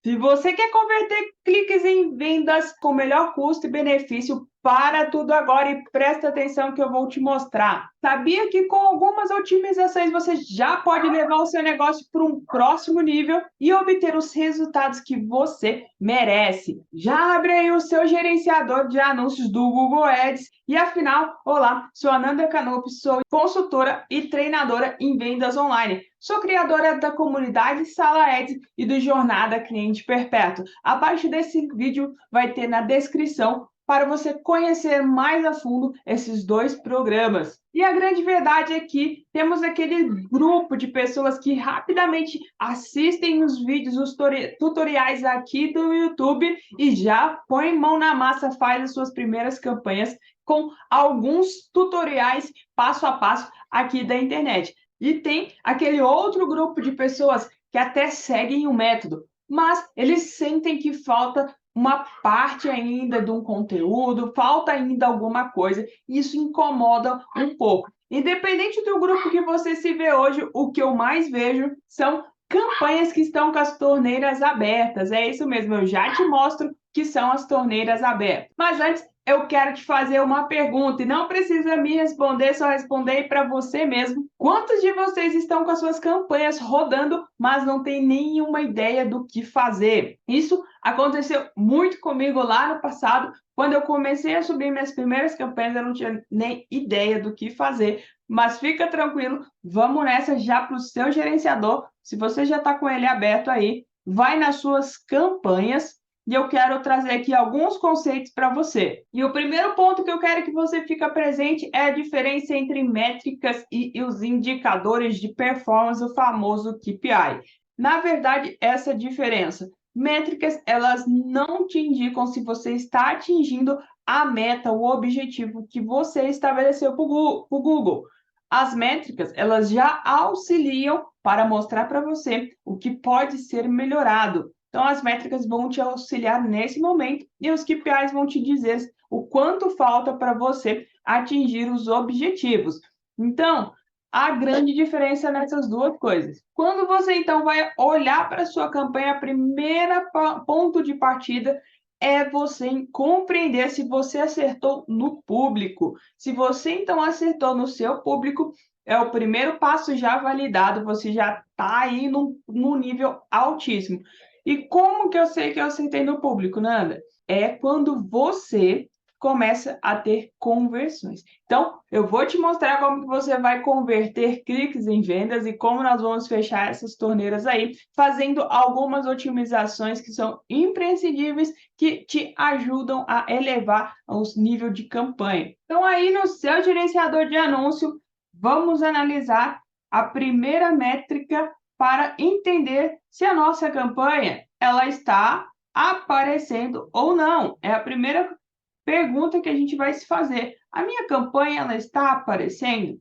Se você quer converter cliques em vendas com melhor custo e benefício, para tudo agora e presta atenção que eu vou te mostrar. Sabia que com algumas otimizações você já pode levar o seu negócio para um próximo nível e obter os resultados que você merece? Já abre aí o seu gerenciador de anúncios do Google Ads e afinal, olá, sou Ananda Canup, sou consultora e treinadora em vendas online. Sou criadora da comunidade Sala Ads e do Jornada Cliente Perpétuo. Abaixo desse vídeo vai ter na descrição para você conhecer mais a fundo esses dois programas. E a grande verdade é que temos aquele grupo de pessoas que rapidamente assistem os vídeos, os tutoriais aqui do YouTube e já põe mão na massa, faz as suas primeiras campanhas com alguns tutoriais passo a passo aqui da internet. E tem aquele outro grupo de pessoas que até seguem o método, mas eles sentem que falta uma parte ainda de um conteúdo, falta ainda alguma coisa, e isso incomoda um pouco. Independente do grupo que você se vê hoje, o que eu mais vejo são campanhas que estão com as torneiras abertas. É isso mesmo, eu já te mostro que são as torneiras abertas. Mas antes, eu quero te fazer uma pergunta e não precisa me responder, só responder para você mesmo. Quantos de vocês estão com as suas campanhas rodando, mas não tem nenhuma ideia do que fazer? Isso aconteceu muito comigo lá no passado, quando eu comecei a subir minhas primeiras campanhas, eu não tinha nem ideia do que fazer. Mas fica tranquilo, vamos nessa já para o seu gerenciador. Se você já está com ele aberto aí, vai nas suas campanhas e eu quero trazer aqui alguns conceitos para você. E o primeiro ponto que eu quero que você fique presente é a diferença entre métricas e os indicadores de performance, o famoso KPI. Na verdade, essa diferença. Métricas, elas não te indicam se você está atingindo a meta, o objetivo que você estabeleceu para o Google. As métricas, elas já auxiliam para mostrar para você o que pode ser melhorado. Então, as métricas vão te auxiliar nesse momento e os KPIs vão te dizer o quanto falta para você atingir os objetivos. Então, a grande diferença nessas duas coisas. Quando você, então, vai olhar para a sua campanha, a primeira ponto de partida é você compreender se você acertou no público. Se você, então, acertou no seu público, é o primeiro passo já validado, você já está aí no nível altíssimo. E como que eu sei que eu acertei no público, Nanda? É quando você começa a ter conversões. Então, eu vou te mostrar como que você vai converter cliques em vendas e como nós vamos fechar essas torneiras aí, fazendo algumas otimizações que são imprescindíveis, que te ajudam a elevar os níveis de campanha. Então, aí no seu gerenciador de anúncio, vamos analisar a primeira métrica para entender se a nossa campanha ela está aparecendo ou não. É a primeira pergunta que a gente vai se fazer. A minha campanha ela está aparecendo?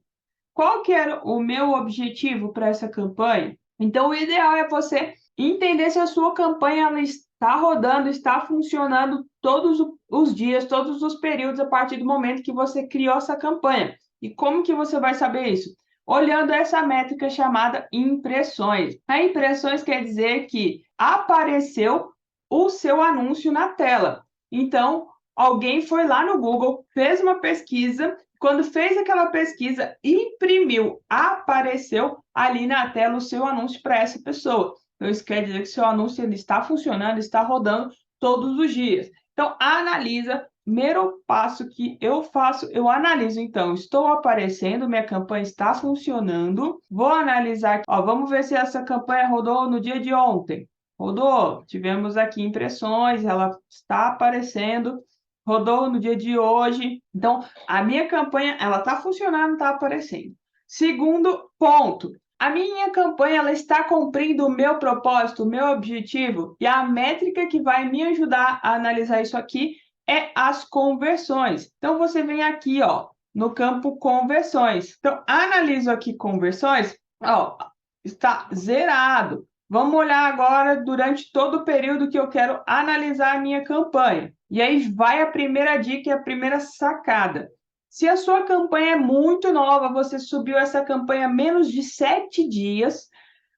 Qual que era o meu objetivo para essa campanha? Então, o ideal é você entender se a sua campanha ela está rodando, está funcionando todos os dias, todos os períodos a partir do momento que você criou essa campanha. E como que você vai saber isso? Olhando essa métrica chamada impressões. A impressões quer dizer que apareceu o seu anúncio na tela. Então, alguém foi lá no Google, fez uma pesquisa, quando fez aquela pesquisa, imprimiu, apareceu ali na tela o seu anúncio para essa pessoa. Então, isso quer dizer que seu anúncio ele está funcionando, está rodando todos os dias. Então, analisa. Primeiro passo que eu faço, eu analiso. Então, estou aparecendo, minha campanha está funcionando. Vou analisar, ó, vamos ver se essa campanha rodou no dia de ontem. Rodou, tivemos aqui impressões, ela está aparecendo. Rodou no dia de hoje. Então, a minha campanha, ela está funcionando, está aparecendo. Segundo ponto, a minha campanha ela está cumprindo o meu propósito, o meu objetivo, e a métrica que vai me ajudar a analisar isso aqui é as conversões. Então, você vem aqui, ó, no campo conversões. Então, analiso aqui conversões, ó, está zerado. Vamos olhar agora durante todo o período que eu quero analisar a minha campanha. E aí vai a primeira dica e a primeira sacada. Se a sua campanha é muito nova, você subiu essa campanha há menos de 7 dias,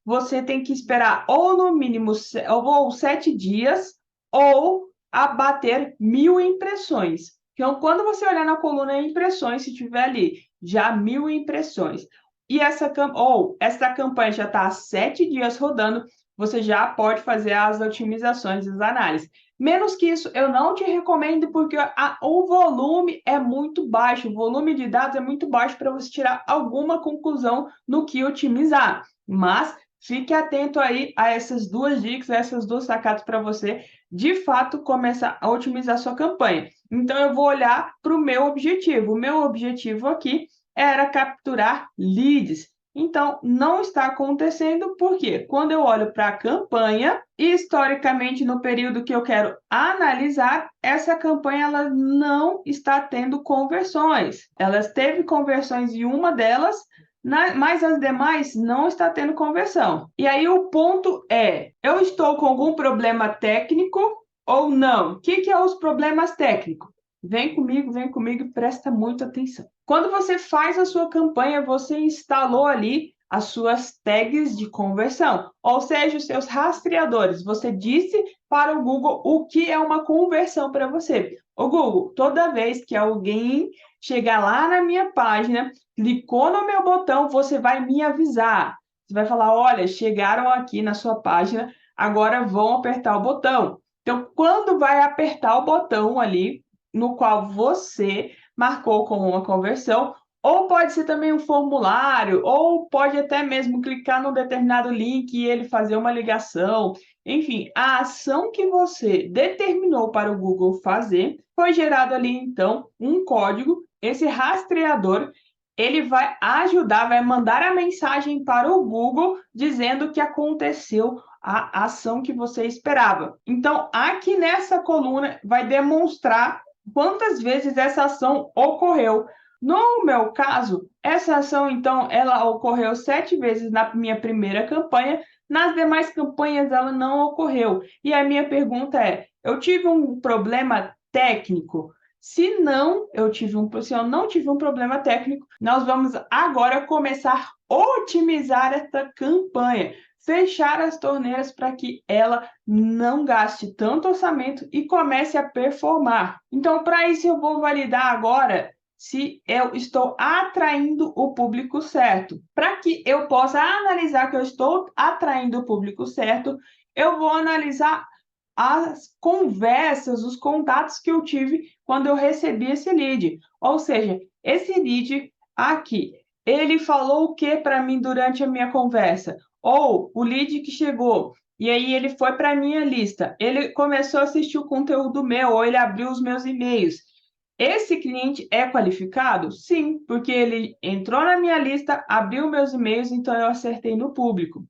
você tem que esperar ou no mínimo ou 7 dias ou abater 1.000 impressões. Então, quando você olhar na coluna impressões, se tiver ali já 1.000 impressões, e essa campanha já está há 7 dias rodando, você já pode fazer as otimizações, as análises. Menos que isso, eu não te recomendo, porque o volume é muito baixo, o volume de dados é muito baixo para você tirar alguma conclusão no que otimizar. Mas fique atento aí a essas 2 dicas, essas 2 sacadas para você, de fato, começar a otimizar sua campanha. Então, eu vou olhar para o meu objetivo. O meu objetivo aqui era capturar leads. Então, não está acontecendo porque quando eu olho para a campanha, historicamente, no período que eu quero analisar, essa campanha ela não está tendo conversões. Ela teve conversões em uma delas, mas as demais não está tendo conversão. E aí o ponto é, eu estou com algum problema técnico ou não? O que são os problemas técnicos? Vem comigo e presta muita atenção. Quando você faz a sua campanha, você instalou ali as suas tags de conversão, ou seja, os seus rastreadores. Você disse para o Google o que é uma conversão para você. O Google, toda vez que alguém chegar lá na minha página, clicou no meu botão, você vai me avisar. Você vai falar, olha, chegaram aqui na sua página, agora vão apertar o botão. Então, quando vai apertar o botão ali, no qual você marcou como uma conversão, ou pode ser também um formulário, ou pode até mesmo clicar num determinado link e ele fazer uma ligação. Enfim, a ação que você determinou para o Google fazer, foi gerado ali, então, um código. Esse rastreador, ele vai ajudar, vai mandar a mensagem para o Google dizendo que aconteceu a ação que você esperava. Então, aqui nessa coluna vai demonstrar quantas vezes essa ação ocorreu. No meu caso, essa ação, então, ela ocorreu 7 vezes na minha primeira campanha, nas demais campanhas ela não ocorreu. E a minha pergunta é, eu tive um problema técnico? Se eu não tive um problema técnico, nós vamos agora começar a otimizar esta campanha, fechar as torneiras para que ela não gaste tanto orçamento e comece a performar. Então, para isso, eu vou validar agora se eu estou atraindo o público certo. Para que eu possa analisar que eu estou atraindo o público certo, eu vou analisar as conversas, os contatos que eu tive quando eu recebi esse lead. Ou seja, esse lead aqui, ele falou o que para mim durante a minha conversa? Ou o lead que chegou e aí ele foi para a minha lista, ele começou a assistir o conteúdo meu, ou ele abriu os meus e-mails. Esse cliente é qualificado? Sim, porque ele entrou na minha lista, abriu meus e-mails, então eu acertei no público.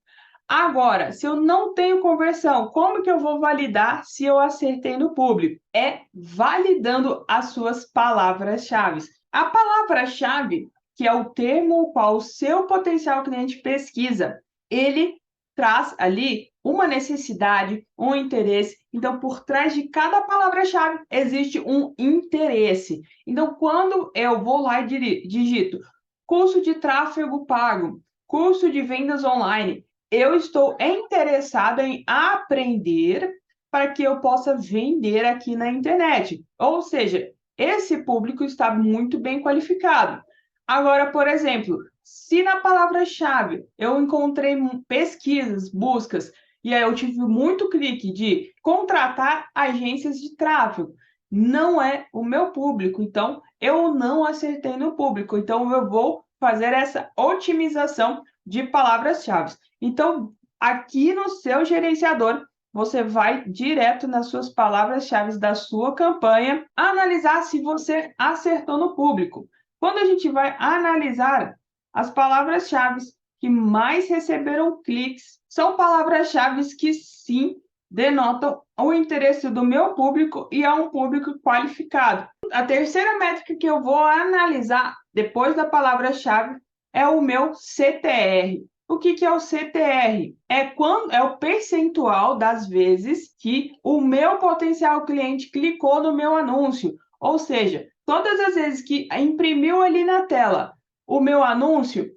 Agora, se eu não tenho conversão, como que eu vou validar se eu acertei no público? É validando as suas palavras-chave. A palavra-chave, que é o termo o qual o seu potencial cliente pesquisa, ele traz ali uma necessidade, um interesse. Então, por trás de cada palavra-chave existe um interesse. Então, quando eu vou lá e digito curso de tráfego pago, curso de vendas online, eu estou interessada em aprender para que eu possa vender aqui na internet. Ou seja, esse público está muito bem qualificado. Agora, por exemplo, se na palavra-chave eu encontrei pesquisas, buscas, e aí eu tive muito clique de contratar agências de tráfego, não é o meu público, então eu não acertei no público, então eu vou fazer essa otimização de palavras-chave. Então, aqui no seu gerenciador, você vai direto nas suas palavras-chave da sua campanha, analisar se você acertou no público. Quando a gente vai analisar as palavras-chave que mais receberam cliques, são palavras-chave que sim denotam o interesse do meu público e é um público qualificado. A terceira métrica que eu vou analisar depois da palavra-chave é o meu CTR. O que é o CTR? É o percentual das vezes que o meu potencial cliente clicou no meu anúncio. Ou seja, todas as vezes que imprimiu ali na tela o meu anúncio,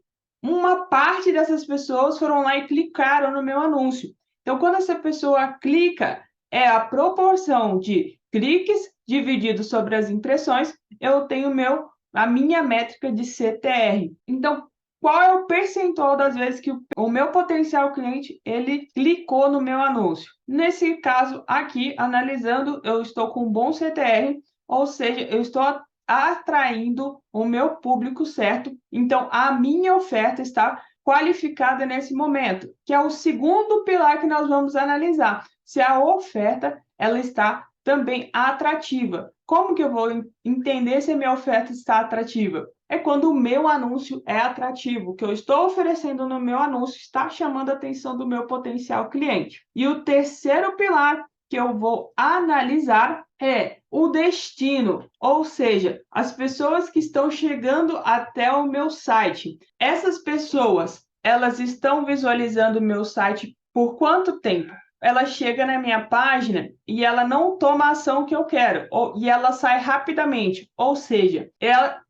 uma parte dessas pessoas foram lá e clicaram no meu anúncio. Então, quando essa pessoa clica, é a proporção de cliques dividido sobre as impressões, eu tenho a minha métrica de CTR. Então, qual é o percentual das vezes que o meu potencial cliente ele clicou no meu anúncio? Nesse caso aqui, analisando, eu estou com um bom CTR, ou seja, eu estou atraindo o meu público certo. Então, a minha oferta está qualificada nesse momento, que é o segundo pilar que nós vamos analisar. Se a oferta ela está também atrativa. Como que eu vou entender se a minha oferta está atrativa? É quando o meu anúncio é atrativo, o que eu estou oferecendo no meu anúncio está chamando a atenção do meu potencial cliente. E o terceiro pilar que eu vou analisar é o destino, ou seja, as pessoas que estão chegando até o meu site. Essas pessoas, elas estão visualizando o meu site por quanto tempo? Ela chega na minha página e ela não toma a ação que eu quero, e ela sai rapidamente. Ou seja,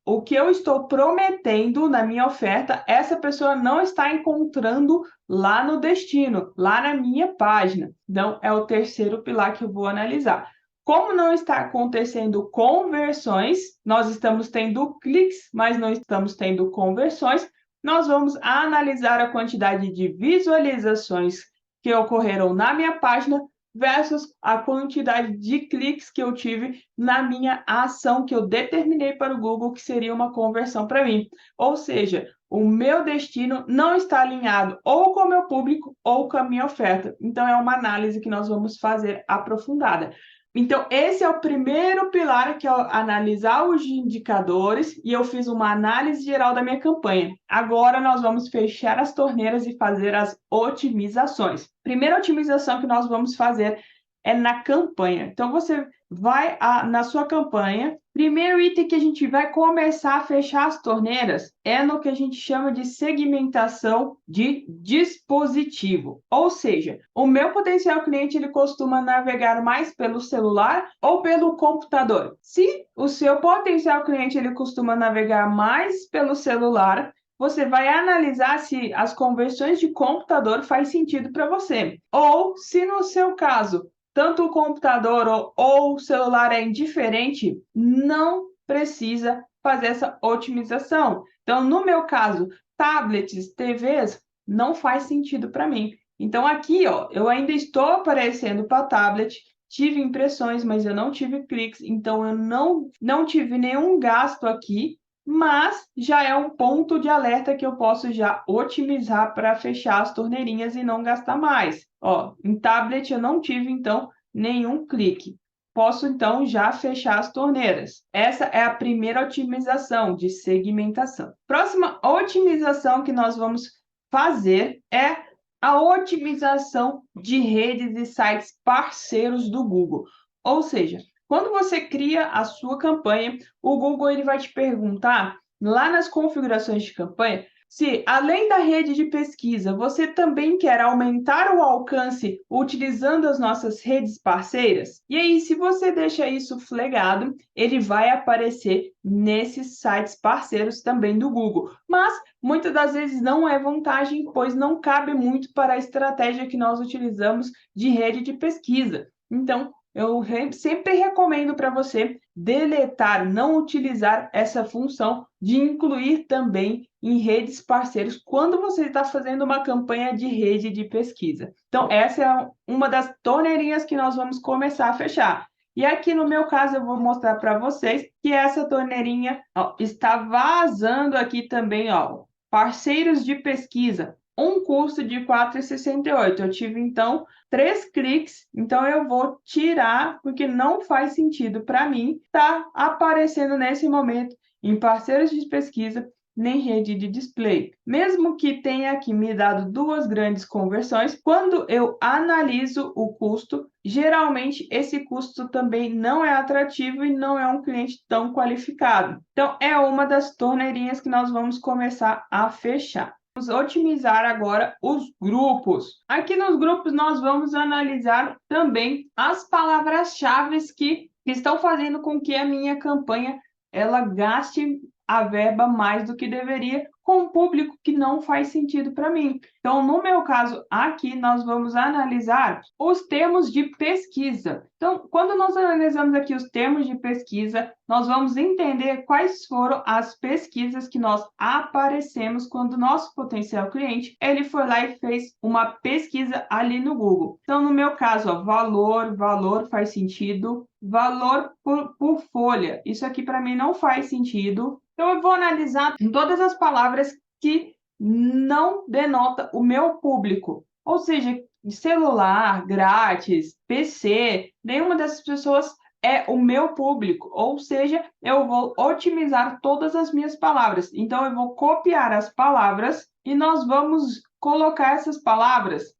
o que eu estou prometendo na minha oferta, essa pessoa não está encontrando lá no destino, lá na minha página. Então, é o terceiro pilar que eu vou analisar. Como não está acontecendo conversões, nós estamos tendo cliques, mas não estamos tendo conversões, nós vamos analisar a quantidade de visualizações que ocorreram na minha página versus a quantidade de cliques que eu tive na minha ação que eu determinei para o Google que seria uma conversão para mim. Ou seja, o meu destino não está alinhado ou com o meu público ou com a minha oferta. Então, é uma análise que nós vamos fazer aprofundada. Então, esse é o primeiro pilar, que é analisar os indicadores, e eu fiz uma análise geral da minha campanha. Agora, nós vamos fechar as torneiras e fazer as otimizações. Primeira otimização que nós vamos fazer é na campanha. Então, você vai na sua campanha. Primeiro item que a gente vai começar a fechar as torneiras é no que a gente chama de segmentação de dispositivo. Ou seja, o meu potencial cliente ele costuma navegar mais pelo celular ou pelo computador. Se o seu potencial cliente ele costuma navegar mais pelo celular, você vai analisar se as conversões de computador faz sentido para você. Ou se no seu caso tanto o computador ou o celular é indiferente, não precisa fazer essa otimização. Então, no meu caso, tablets, TVs, não faz sentido para mim. Então, aqui, ó, eu ainda estou aparecendo para tablet, tive impressões, mas eu não tive cliques, então eu não tive nenhum gasto aqui, mas já é um ponto de alerta que eu posso já otimizar para fechar as torneirinhas e não gastar mais. Ó, em tablet eu não tive, então, nenhum clique. Posso, então, já fechar as torneiras. Essa é a primeira otimização de segmentação. Próxima otimização que nós vamos fazer é a otimização de redes e sites parceiros do Google. Ou seja, quando você cria a sua campanha, o Google ele vai te perguntar lá nas configurações de campanha se, além da rede de pesquisa, você também quer aumentar o alcance utilizando as nossas redes parceiras. E aí, se você deixa isso flegado, ele vai aparecer nesses sites parceiros também do Google. Mas muitas das vezes não é vantagem, pois não cabe muito para a estratégia que nós utilizamos de rede de pesquisa. Então, eu sempre recomendo para você deletar, não utilizar essa função de incluir também em redes parceiros quando você está fazendo uma campanha de rede de pesquisa. Então, essa é uma das torneirinhas que nós vamos começar a fechar. E aqui no meu caso, eu vou mostrar para vocês que essa torneirinha ó, está vazando aqui também, ó, parceiros de pesquisa. Um custo de R$ 4,68. Eu tive, então, 3 cliques, então eu vou tirar, porque não faz sentido para mim estar aparecendo nesse momento em parceiros de pesquisa, nem rede de display. Mesmo que tenha aqui me dado 2 grandes conversões, quando eu analiso o custo, geralmente esse custo também não é atrativo e não é um cliente tão qualificado. Então, é uma das torneirinhas que nós vamos começar a fechar. Vamos otimizar agora os grupos. Aqui nos grupos nós vamos analisar também as palavras-chave que estão fazendo com que a minha campanha ela gaste a verba mais do que deveria com um público que não faz sentido para mim. Então, no meu caso aqui, nós vamos analisar os termos de pesquisa. Então, quando nós analisamos aqui os termos de pesquisa, nós vamos entender quais foram as pesquisas que nós aparecemos quando o nosso potencial cliente, ele foi lá e fez uma pesquisa ali no Google. Então, no meu caso, ó, valor faz sentido, valor por folha. Isso aqui para mim não faz sentido. Então, eu vou analisar todas as palavras que não denota o meu público. Ou seja, celular, grátis, PC, nenhuma dessas pessoas é o meu público. Ou seja, eu vou otimizar todas as minhas palavras. Então, eu vou copiar as palavras e nós vamos colocar essas palavras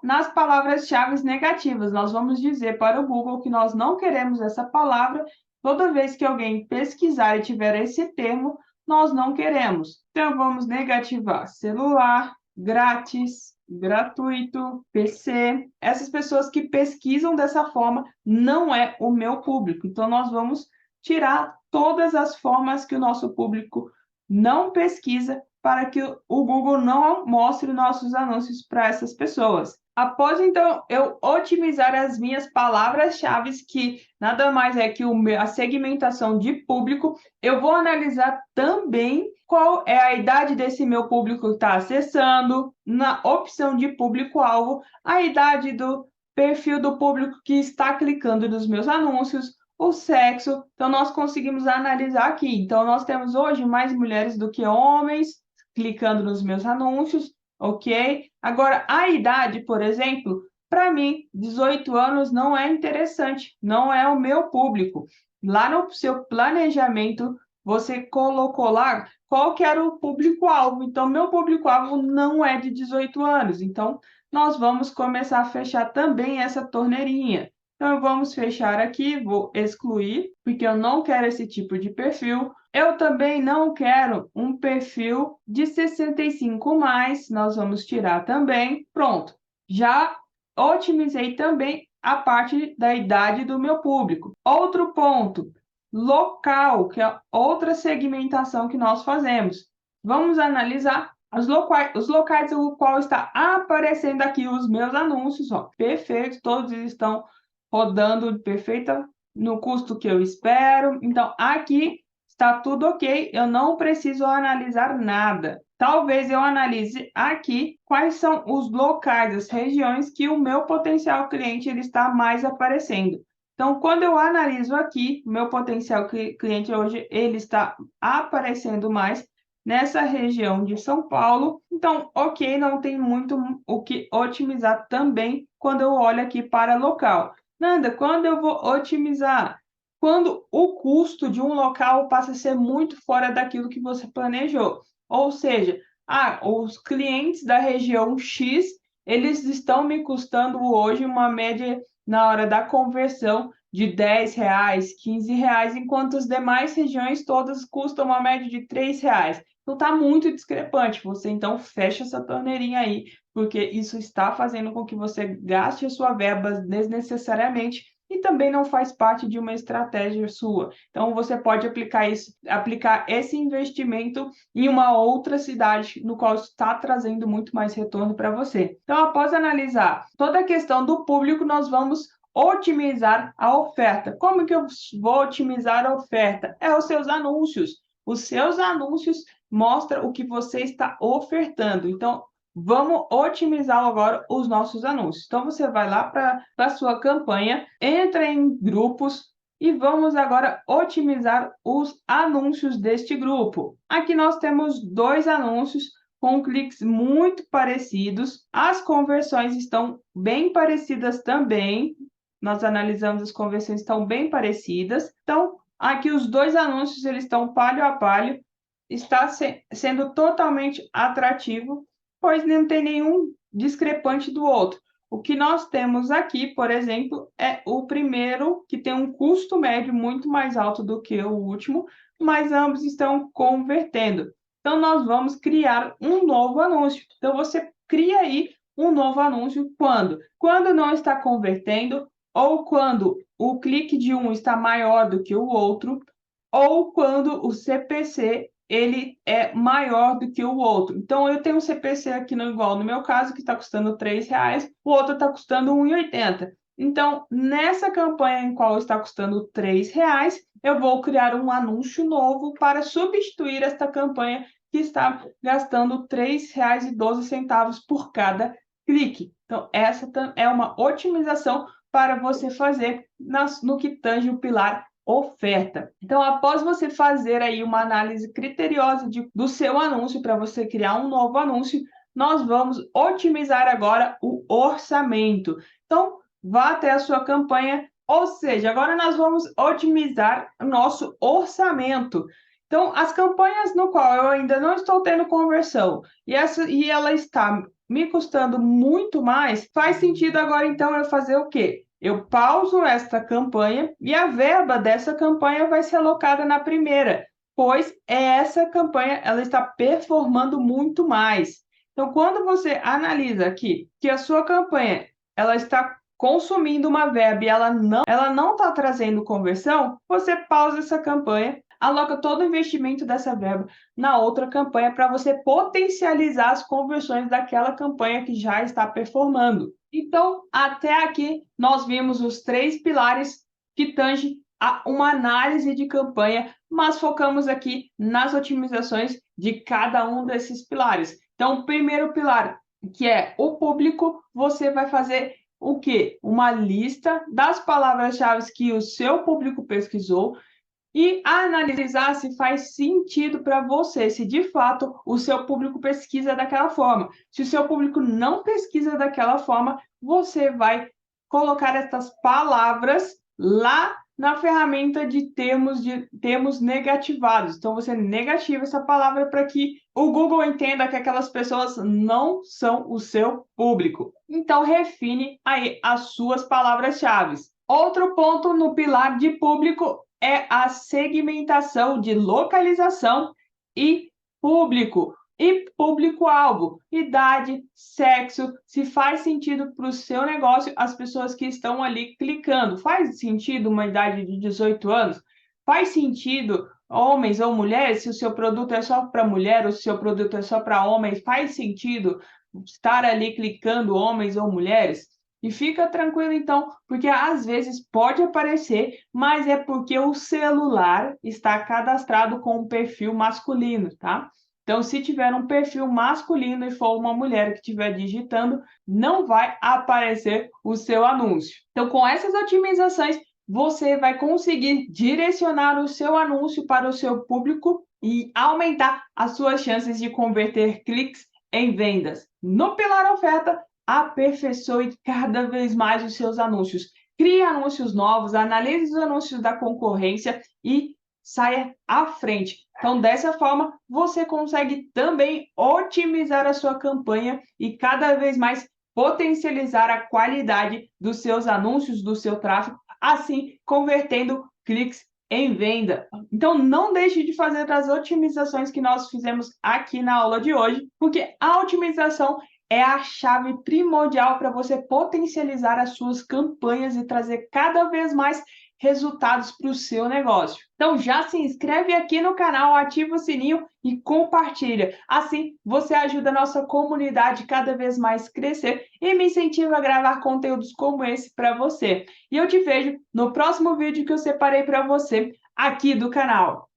nas palavras-chave negativas. Nós vamos dizer para o Google que nós não queremos essa palavra. Toda vez que alguém pesquisar e tiver esse termo, nós não queremos. Então, vamos negativar celular, grátis, gratuito, PC. Essas pessoas que pesquisam dessa forma não é o meu público. Então, nós vamos tirar todas as formas que o nosso público não pesquisa para que o Google não mostre nossos anúncios para essas pessoas. Após, então, eu otimizar as minhas palavras-chave, que nada mais é que a segmentação de público, eu vou analisar também qual é a idade desse meu público que está acessando, na opção de público-alvo, a idade do perfil do público que está clicando nos meus anúncios, o sexo. Então, nós conseguimos analisar aqui. Então, nós temos hoje mais mulheres do que homens clicando nos meus anúncios, ok? Agora, a idade, por exemplo, para mim, 18 anos não é interessante, não é o meu público. Lá no seu planejamento, você colocou lá qual que era o público-alvo. Então, meu público-alvo não é de 18 anos. Então, nós vamos começar a fechar também essa torneirinha. Então, vamos fechar aqui, vou excluir, porque eu não quero esse tipo de perfil. Eu também não quero um perfil de 65+, nós vamos tirar também. Pronto, já otimizei também a parte da idade do meu público. Outro ponto, local, que é outra segmentação que nós fazemos. Vamos analisar os locais no qual está aparecendo aqui os meus anúncios, ó, perfeito, todos estão rodando perfeita no custo que eu espero. Então, aqui está tudo ok, eu não preciso analisar nada. Talvez eu analise aqui quais são os locais, as regiões que o meu potencial cliente ele está mais aparecendo. Então, quando eu analiso aqui, o meu potencial cliente hoje ele está aparecendo mais nessa região de São Paulo. Então, ok, não tem muito o que otimizar também quando eu olho aqui para local. Nanda, quando eu vou otimizar? Quando o custo de um local passa a ser muito fora daquilo que você planejou. Ou seja, os clientes da região X, eles estão me custando hoje uma média na hora da conversão de R$ 10, R$ 15, enquanto as demais regiões todas custam uma média de R$ 3. Então, está muito discrepante. Você, então, fecha essa torneirinha aí, porque isso está fazendo com que você gaste a sua verba desnecessariamente e também não faz parte de uma estratégia sua. Então, você pode aplicar esse investimento em uma outra cidade, no qual está trazendo muito mais retorno para você. Então, após analisar toda a questão do público, nós vamos otimizar a oferta. Como que eu vou otimizar a oferta? É os seus anúncios. Os seus anúncios mostram o que você está ofertando. Então, vamos otimizar agora os nossos anúncios. Então, você vai lá para a sua campanha, entra em grupos e vamos agora otimizar os anúncios deste grupo. Aqui nós temos 2 anúncios com cliques muito parecidos. As conversões estão bem parecidas também. Nós analisamos as conversões, estão bem parecidas. Então, aqui os 2 anúncios eles estão palho a palho. Está sendo totalmente atrativo, pois não tem nenhum discrepante do outro. O que nós temos aqui, por exemplo, é o primeiro, que tem um custo médio muito mais alto do que o último, mas ambos estão convertendo. Então, nós vamos criar um novo anúncio. Então, você cria aí um novo anúncio quando? Quando não está convertendo, ou quando o clique de um está maior do que o outro, ou quando o CPC ele é maior do que o outro. Então, eu tenho um CPC aqui igual no meu caso, que está custando R$ 3, o outro está custando R$ 1,80. Então, nessa campanha em qual está custando R$ 3, eu vou criar um anúncio novo para substituir esta campanha que está gastando R$ 3,12 por cada clique. Então, essa é uma otimização para você fazer no que tange o pilar oferta. Então, após você fazer aí uma análise criteriosa do seu anúncio para você criar um novo anúncio, nós vamos otimizar agora o orçamento. Então, vá até a sua campanha, ou seja, agora nós vamos otimizar o nosso orçamento. Então, as campanhas no qual eu ainda não estou tendo conversão e ela está me custando muito mais, faz sentido agora então eu fazer o quê? Eu pauso esta campanha e a verba dessa campanha vai ser alocada na primeira, pois essa campanha ela está performando muito mais. Então, quando você analisa aqui que a sua campanha ela está consumindo uma verba e ela não está trazendo conversão, você pausa essa campanha, aloca todo o investimento dessa verba na outra campanha para você potencializar as conversões daquela campanha que já está performando. Então, até aqui, nós vimos os 3 pilares que tangem a uma análise de campanha, mas focamos aqui nas otimizações de cada um desses pilares. Então, o primeiro pilar, que é o público, você vai fazer o quê? Uma lista das palavras-chave que o seu público pesquisou e analisar se faz sentido para você, se de fato o seu público pesquisa daquela forma. Se o seu público não pesquisa daquela forma, você vai colocar essas palavras lá na ferramenta de termos negativados. Então, você negativa essa palavra para que o Google entenda que aquelas pessoas não são o seu público. Então, refine aí as suas palavras-chave. Outro ponto no pilar de público é a segmentação de localização e público. E público-alvo, idade, sexo, se faz sentido para o seu negócio as pessoas que estão ali clicando. Faz sentido uma idade de 18 anos? Faz sentido homens ou mulheres? Se o seu produto é só para mulher ou se o seu produto é só para homens, faz sentido estar ali clicando homens ou mulheres? E fica tranquilo então, porque às vezes pode aparecer, mas é porque o celular está cadastrado com um perfil masculino, tá? Então, se tiver um perfil masculino e for uma mulher que estiver digitando, não vai aparecer o seu anúncio. Então, com essas otimizações, você vai conseguir direcionar o seu anúncio para o seu público e aumentar as suas chances de converter cliques em vendas. No pilar oferta, aperfeiçoe cada vez mais os seus anúncios. Crie anúncios novos, analise os anúncios da concorrência e saia à frente. Então, dessa forma, você consegue também otimizar a sua campanha e cada vez mais potencializar a qualidade dos seus anúncios, do seu tráfego, assim convertendo cliques em venda. Então, não deixe de fazer as otimizações que nós fizemos aqui na aula de hoje, porque a otimização é a chave primordial para você potencializar as suas campanhas e trazer cada vez mais resultados para o seu negócio. Então já se inscreve aqui no canal, ativa o sininho e compartilha. Assim você ajuda a nossa comunidade cada vez mais crescer e me incentiva a gravar conteúdos como esse para você. E eu te vejo no próximo vídeo que eu separei para você aqui do canal.